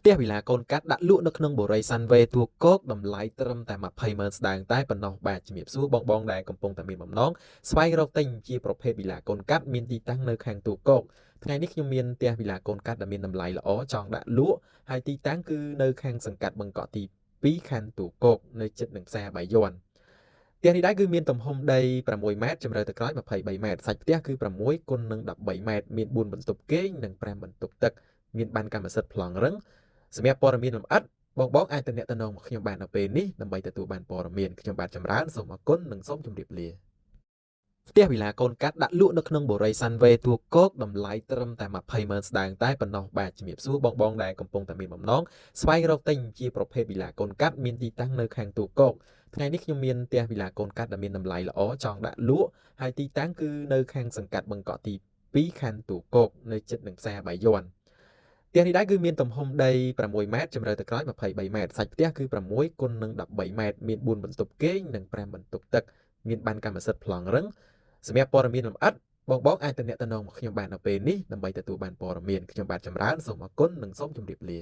ផ្ទះវិឡាកូនកាត់ដាក់លក់នៅក្នុងបូរីសាន់វេទួគោកតម្លៃត្រឹមតែ20,000ស្តើងតែប៉ុណ្ណោះបាទជំរាបសួរបងដែលកំពុងតែមានបំណងស្វែងរកទិញជាប្រភេទវិឡាកូនកាត់មានទីតាំងនៅខាងទួគោកថ្ងៃនេះខ្ញុំមានផ្ទះវិឡាកូនកាត់ដែលមានតម្លៃល្អចង់ដាក់លក់ហើយទីតាំងគឺនៅខាងសង្កាត់បឹងកក់ទី2ខណ្ឌទួគោកនៅជិតនឹងផ្សារបាយ័នផ្ទះនេះដែរគឺមានទំហំដី6ម៉ែត្រជម្រៅទៅក្រោយ23ម៉ែត្រសាច់ផ្ទះគឺ6គុណនឹង13ម៉ែត្រមាន4បន្ទប់គេងនិង5បន្ទប់ទឹកមានបានកម្មសិទ្ធិប្លង់រឹងសម្រាប់ព័ត៌មានលម្អិតបងអាចទំនាក់ទំនងមកខ្ញុំបាននៅពេលនេះដើម្បីទទួលបានព័ត៌មានខ្ញុំបាទចម្រើនសូមអរគុណនិងសូមជម្រាបលាផ្ទះវិឡាកូនកាត់ដាក់លក់នៅក្នុងបូរីសាន់វេទួគោកតម្លៃត្រឹមតែ20,000ស្តើងតែប៉ុណ្ណោះបាទជំរាបសួរបងដែលកំពុងតែមានបំណងស្វែងរកទិញជាប្រភេទវិឡាកូនកាត់មានទីតាំងនៅខាងទួគោកថ្ងៃនេះខ្ញុំមានផ្ទះវិឡាកូនកាត់ដែលមានតម្លៃល្អចង់ដាក់លក់ហើយទីតាំងគឺនៅខាងសង្កាត់បឹងកក់ទី2ខណ្ឌទួគោកនៅជិតនឹងផ្សារបាយ័នផ្ទះនេះដែរគឺមានទំហំដី6ម៉ែត្រជម្រៅទៅក្រោយ23ម៉ែត្រសាច់ផ្ទះគឺ6គុណនឹង13ម៉ែត្រមាន4បន្ទប់គេងនិង5បន្ទប់ទឹកមានបានកម្មសិទ្ធិប្លង់រឹងសម្រាប់ព័ត៌មានលម្អិតបងអាចទំនាក់ទំនងមកខ្ញុំបាននៅពេលនេះដើម្បីទទួលបានព័ត៌មានខ្ញុំបាទចម្រើនសូមអរគុណនិងសូមជម្រាបលា